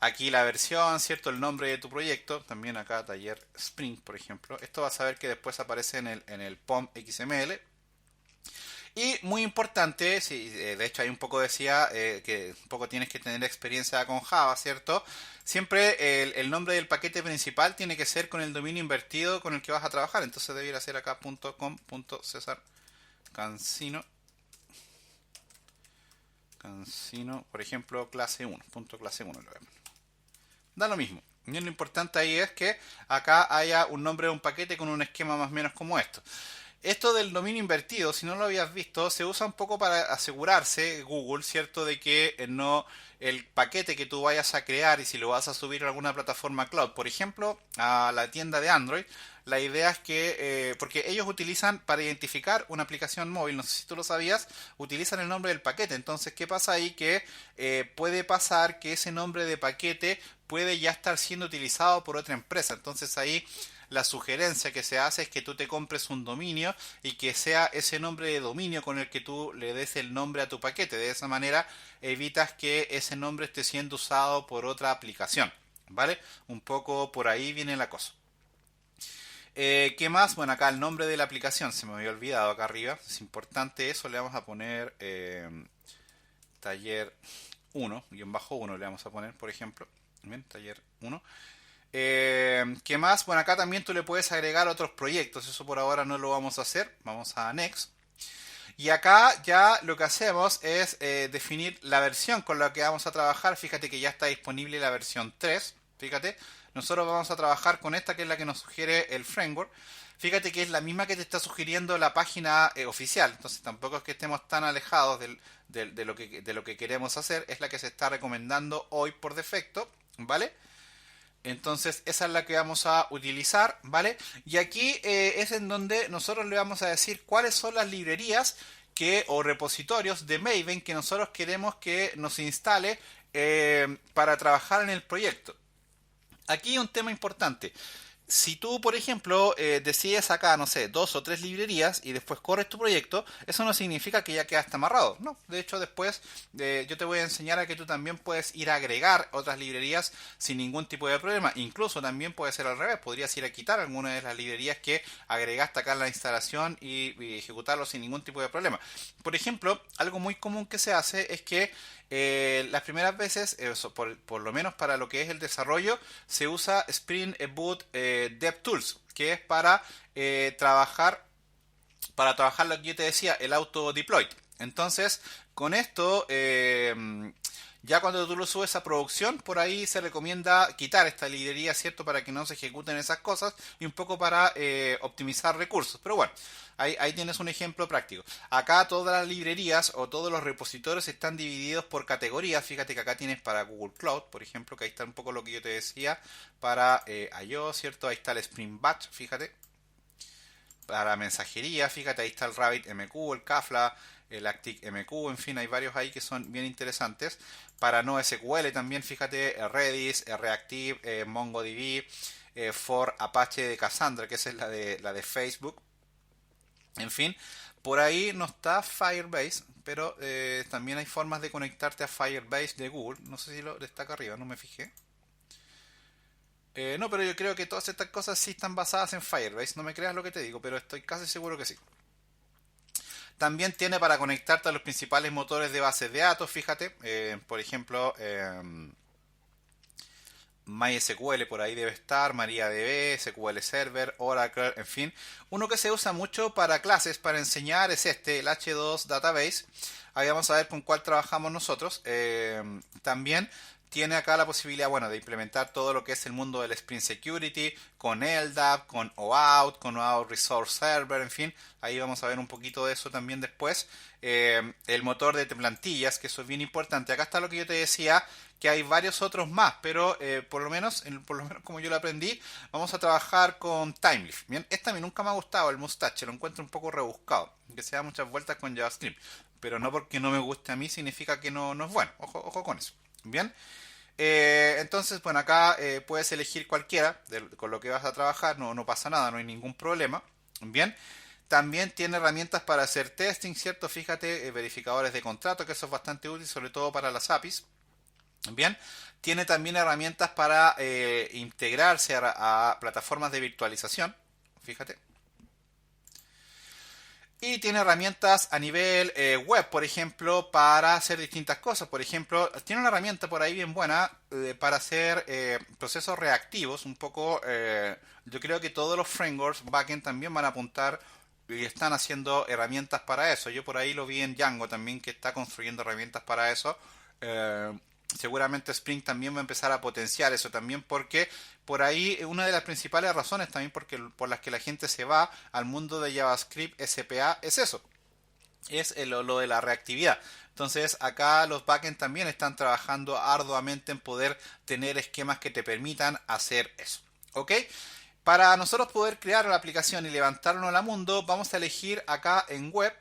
Aquí la versión, ¿cierto? El nombre de tu proyecto. También acá taller Spring, por ejemplo. Esto vas a ver que después aparece en el POM XML. Y muy importante, sí, de hecho ahí un poco decía que un poco tienes que tener experiencia con Java, ¿cierto? Siempre el nombre del paquete principal tiene que ser con el dominio invertido con el que vas a trabajar. Entonces debiera ser acá .com.cesarcancino, por ejemplo, clase 1, clase 1 lo vemos. Da lo mismo. Y lo importante ahí es que acá haya un nombre de un paquete con un esquema más o menos como esto. Esto del dominio invertido, si no lo habías visto, se usa un poco para asegurarse Google, ¿cierto? De que no el paquete que tú vayas a crear y si lo vas a subir a alguna plataforma cloud, por ejemplo, a la tienda de Android, la idea es que, porque ellos utilizan para identificar una aplicación móvil, no sé si tú lo sabías, utilizan el nombre del paquete. Entonces, ¿qué pasa ahí? Que puede pasar que ese nombre de paquete puede ya estar siendo utilizado por otra empresa. Entonces ahí la sugerencia que se hace es que tú te compres un dominio y que sea ese nombre de dominio con el que tú le des el nombre a tu paquete. De esa manera evitas que ese nombre esté siendo usado por otra aplicación. ¿Vale? Un poco por ahí viene la cosa. ¿Qué más? Bueno, acá el nombre de la aplicación se me había olvidado acá arriba. Es importante eso. Le vamos a poner taller 1, -1 le vamos a poner, por ejemplo. Bien, taller 1. ¿Qué más? Bueno, acá también tú le puedes agregar otros proyectos. Eso por ahora no lo vamos a hacer. Vamos a Next. Y acá ya lo que hacemos es definir la versión con la que vamos a trabajar. Fíjate que ya está disponible la versión 3. Fíjate, nosotros vamos a trabajar con esta que es la que nos sugiere el framework. Fíjate que es la misma que te está sugiriendo la página oficial. Entonces tampoco es que estemos tan alejados de lo que queremos hacer. Es la que se está recomendando hoy por defecto. ¿Vale? Entonces esa es la que vamos a utilizar, ¿vale? Y aquí es en donde nosotros le vamos a decir cuáles son las librerías o repositorios de Maven que nosotros queremos que nos instale para trabajar en el proyecto. Aquí un tema importante. Si tú, por ejemplo, decides acá, no sé, 2 o 3 librerías y después corres tu proyecto, eso no significa que ya quedaste amarrado. No, de hecho después yo te voy a enseñar a que tú también puedes ir a agregar otras librerías sin ningún tipo de problema. Incluso también puede ser al revés, podrías ir a quitar alguna de las librerías que agregaste acá en la instalación y ejecutarlo sin ningún tipo de problema. Por ejemplo, algo muy común que se hace es que las primeras veces, por lo menos para lo que es el desarrollo, se usa Spring Boot DevTools, que es para trabajar lo que yo te decía, el auto deploy. Entonces, con esto, ya cuando tú lo subes a producción, por ahí se recomienda quitar esta librería, ¿cierto? Para que no se ejecuten esas cosas y un poco para optimizar recursos. Pero bueno, ahí tienes un ejemplo práctico. Acá todas las librerías o todos los repositorios están divididos por categorías. Fíjate que acá tienes para Google Cloud, por ejemplo, que ahí está un poco lo que yo te decía. Para I/O, ¿cierto? Ahí está el Spring Batch, fíjate. Para mensajería, fíjate, ahí está el RabbitMQ, el Kafla, el ActiveMQ, en fin, hay varios ahí que son bien interesantes. Para NoSQL también, fíjate, Redis, Reactive, MongoDB, for Apache de Cassandra, que esa es la de Facebook. En fin, por ahí no está Firebase, pero también hay formas de conectarte a Firebase de Google. No sé si lo está acá arriba, no me fijé. No, pero yo creo que todas estas cosas sí están basadas en Firebase. No me creas lo que te digo, pero estoy casi seguro que sí. También tiene para conectarte a los principales motores de bases de datos, fíjate. Por ejemplo, MySQL por ahí debe estar, MariaDB, SQL Server, Oracle, en fin. Uno que se usa mucho para clases, para enseñar, es el H2 Database. Ahí vamos a ver con cuál trabajamos nosotros. También tiene acá la posibilidad, bueno, de implementar todo lo que es el mundo del Spring Security, con LDAP, con con OAuth Resource Server, en fin, ahí vamos a ver un poquito de eso también después. El motor de plantillas, que eso es bien importante. Acá está lo que yo te decía, que hay varios otros más, pero por lo menos como yo lo aprendí, vamos a trabajar con Timeleaf. Bien, esta a mí nunca me ha gustado, el Mustache, lo encuentro un poco rebuscado, que se da muchas vueltas con JavaScript, pero no porque no me guste a mí significa que no es bueno. Ojo con eso. Bien. Entonces, bueno, acá puedes elegir cualquiera con lo que vas a trabajar, no pasa nada, no hay ningún problema. Bien. También tiene herramientas para hacer testing, ¿cierto? Fíjate, verificadores de contrato, que eso es bastante útil, sobre todo para las APIs. Bien. Tiene también herramientas para integrarse a plataformas de virtualización. Fíjate. Y tiene herramientas a nivel web, por ejemplo, para hacer distintas cosas. Por ejemplo, tiene una herramienta por ahí bien buena para hacer procesos reactivos. Un poco, yo creo que todos los frameworks backend también van a apuntar y están haciendo herramientas para eso. Yo por ahí lo vi en Django también, que está construyendo herramientas para eso. Seguramente Spring también va a empezar a potenciar eso también, porque por ahí una de las principales razones también por las que la gente se va al mundo de JavaScript SPA es eso, es lo de la reactividad. Entonces acá los backend también están trabajando arduamente en poder tener esquemas que te permitan hacer eso. ¿Ok? Para nosotros poder crear la aplicación y levantarnos al mundo, vamos a elegir acá en web,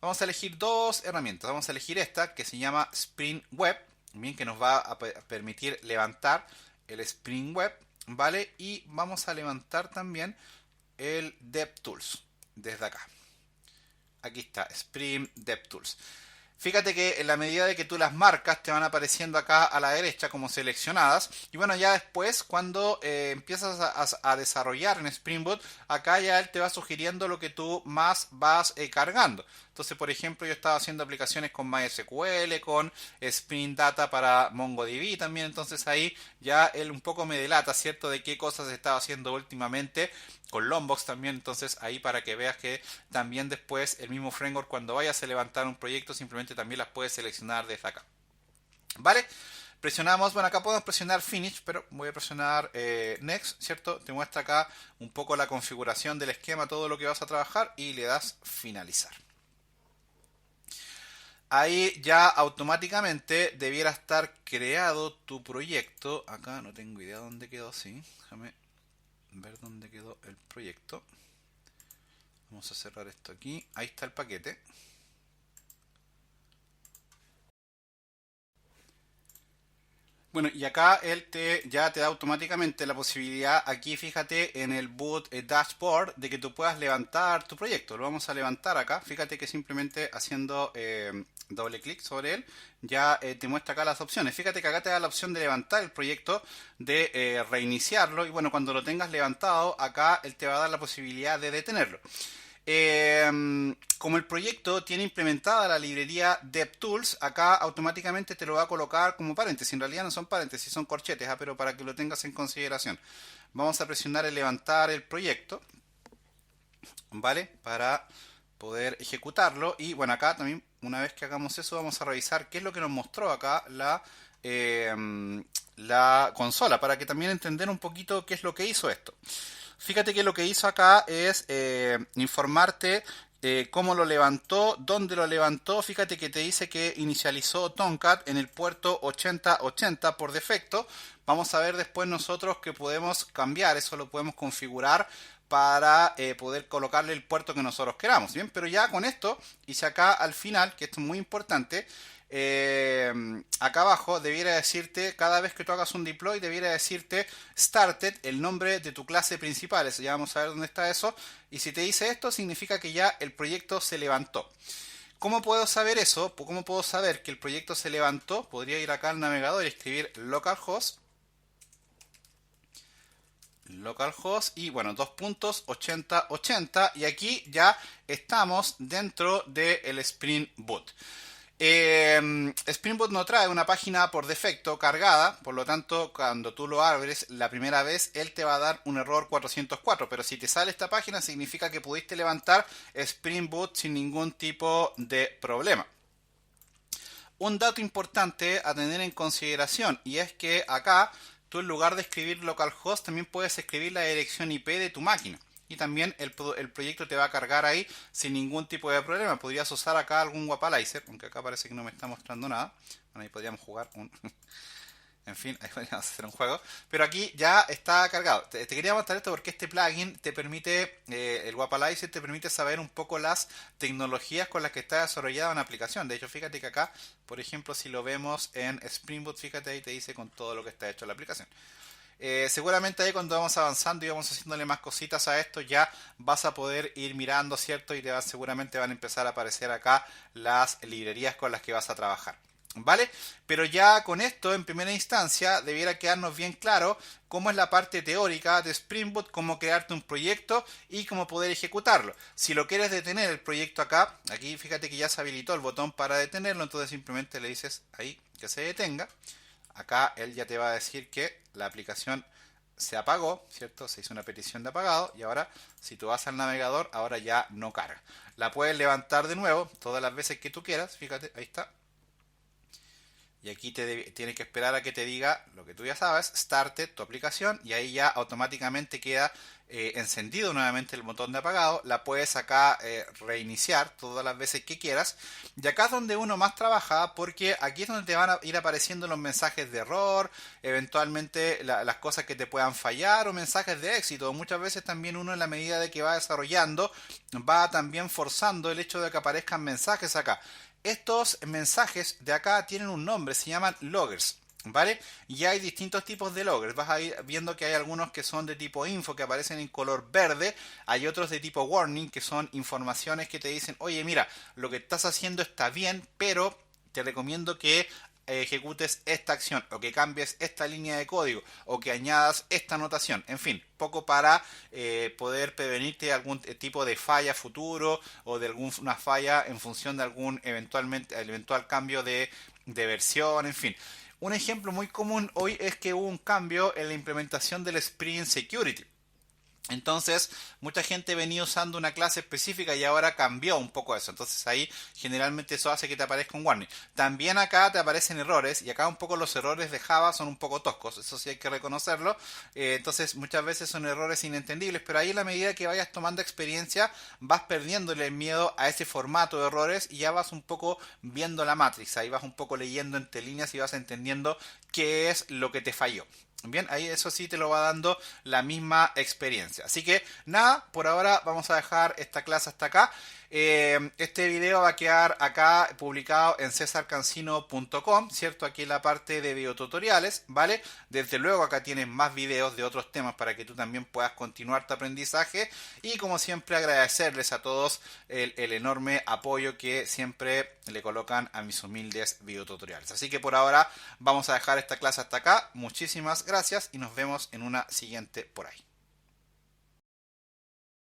vamos a elegir dos herramientas. Vamos a elegir esta que se llama Spring Web, bien, que nos va a permitir levantar el Spring Web, ¿vale? Y vamos a levantar también el DevTools desde acá. Aquí está, Spring DevTools. Fíjate que en la medida de que tú las marcas te van apareciendo acá a la derecha como seleccionadas. Y bueno, ya después cuando empiezas a desarrollar en Spring Boot, acá ya él te va sugiriendo lo que tú más vas cargando. Entonces, por ejemplo, yo estaba haciendo aplicaciones con MySQL, con Spring Data para MongoDB también. Entonces ahí ya él un poco me delata, ¿cierto?, de qué cosas estaba haciendo últimamente. Con Longbox también, entonces ahí para que veas que también después el mismo framework, cuando vayas a levantar un proyecto, simplemente también las puedes seleccionar desde acá. ¿Vale? Presionamos, bueno, acá podemos presionar Finish, pero voy a presionar Next, ¿cierto? Te muestra acá un poco la configuración del esquema, todo lo que vas a trabajar, y le das Finalizar. Ahí ya automáticamente debiera estar creado tu proyecto. Acá no tengo idea dónde quedó, sí. Déjame ver dónde quedó el proyecto. Vamos a cerrar esto aquí. Ahí está el paquete. Bueno, y acá él ya te da automáticamente la posibilidad, aquí fíjate en el boot dashboard, de que tú puedas levantar tu proyecto. Lo vamos a levantar acá. Fíjate que simplemente haciendo doble clic sobre él, ya te muestra acá las opciones. Fíjate que acá te da la opción de levantar el proyecto, de reiniciarlo, y bueno, cuando lo tengas levantado, acá él te va a dar la posibilidad de detenerlo. Como el proyecto tiene implementada la librería DevTools, acá automáticamente te lo va a colocar como paréntesis. En realidad no son paréntesis, son corchetes, pero para que lo tengas en consideración. Vamos a presionar el levantar el proyecto, ¿vale? Para poder ejecutarlo. Y bueno, acá también, una vez que hagamos eso, vamos a revisar qué es lo que nos mostró acá la consola, para que también entender un poquito qué es lo que hizo esto. Fíjate que lo que hizo acá es informarte cómo lo levantó, dónde lo levantó. Fíjate que te dice que inicializó Tomcat en el puerto 8080 por defecto. Vamos a ver después nosotros que podemos cambiar, eso lo podemos configurar para poder colocarle el puerto que nosotros queramos. Bien, pero ya con esto hice acá al final, que esto es muy importante. Acá abajo debiera decirte, cada vez que tú hagas un deploy, debiera decirte started, el nombre de tu clase principal. Ya vamos a ver dónde está eso. Y si te dice esto, significa que ya el proyecto se levantó. ¿Cómo puedo saber eso? ¿Cómo puedo saber que el proyecto se levantó? Podría ir acá al navegador y escribir localhost y bueno, 2.8080, y aquí ya estamos dentro del Spring Boot. Spring Boot no trae una página por defecto cargada, por lo tanto cuando tú lo abres la primera vez él te va a dar un error 404, pero si te sale esta página significa que pudiste levantar Spring Boot sin ningún tipo de problema. Un dato importante a tener en consideración, y es que acá tú en lugar de escribir localhost también puedes escribir la dirección IP de tu máquina. Y también el proyecto te va a cargar ahí sin ningún tipo de problema. Podrías usar acá algún Wapalizer, aunque acá parece que no me está mostrando nada. Bueno, ahí podríamos jugar un... En fin, ahí podríamos hacer un juego. Pero aquí ya está cargado. Te quería mostrar esto porque este plugin te permite, el Wapalizer te permite saber un poco las tecnologías con las que está desarrollada una aplicación. De hecho, fíjate que acá, por ejemplo, si lo vemos en Spring Boot, fíjate ahí te dice con todo lo que está hecho la aplicación. Seguramente ahí cuando vamos avanzando y vamos haciéndole más cositas a esto ya vas a poder ir mirando, ¿cierto? Y seguramente van a empezar a aparecer acá las librerías con las que vas a trabajar. ¿Vale? Pero ya con esto, en primera instancia, debiera quedarnos bien claro cómo es la parte teórica de Spring Boot, cómo crearte un proyecto y cómo poder ejecutarlo. Si lo quieres detener el proyecto acá, aquí fíjate que ya se habilitó el botón para detenerlo, entonces simplemente le dices ahí que se detenga. Acá él ya te va a decir que la aplicación se apagó, ¿cierto? Se hizo una petición de apagado y ahora si tú vas al navegador, ahora ya no carga. La puedes levantar de nuevo todas las veces que tú quieras, fíjate, ahí está. Y aquí tienes que esperar a que te diga lo que tú ya sabes, started tu aplicación y ahí ya automáticamente queda encendido nuevamente el botón de apagado. La puedes acá reiniciar todas las veces que quieras. Y acá es donde uno más trabaja porque aquí es donde te van a ir apareciendo los mensajes de error, eventualmente las cosas que te puedan fallar o mensajes de éxito. Muchas veces también uno en la medida de que va desarrollando va también forzando el hecho de que aparezcan mensajes acá. Estos mensajes de acá tienen un nombre, se llaman loggers, ¿vale? Y hay distintos tipos de loggers. Vas a ir viendo que hay algunos que son de tipo info, que aparecen en color verde. Hay otros de tipo warning, que son informaciones que te dicen, oye, mira, lo que estás haciendo está bien, pero te recomiendo que ejecutes esta acción o que cambies esta línea de código o que añadas esta anotación, en fin, poco para poder prevenirte algún tipo de falla futuro o de alguna falla en función de algún eventual cambio de versión, en fin. Un ejemplo muy común hoy es que hubo un cambio en la implementación del Spring Security. Entonces, mucha gente venía usando una clase específica y ahora cambió un poco eso. Entonces ahí generalmente eso hace que te aparezca un warning. También acá te aparecen errores y acá un poco los errores de Java son un poco toscos. Eso sí hay que reconocerlo. Entonces muchas veces son errores inentendibles, pero ahí a la medida que vayas tomando experiencia vas perdiéndole el miedo a ese formato de errores y ya vas un poco viendo la matriz. Ahí vas un poco leyendo entre líneas y vas entendiendo qué es lo que te falló. Bien, ahí eso sí te lo va dando la misma experiencia. Así que nada, por ahora vamos a dejar esta clase hasta acá. Este video va a quedar acá publicado en cesarcancino.com, ¿cierto? Aquí en la parte de videotutoriales, ¿vale? Desde luego acá tienes más videos de otros temas para que tú también puedas continuar tu aprendizaje. Y como siempre agradecerles a todos el enorme apoyo que siempre le colocan a mis humildes videotutoriales. Así que por ahora vamos a dejar esta clase hasta acá. Muchísimas gracias y nos vemos en una siguiente por ahí.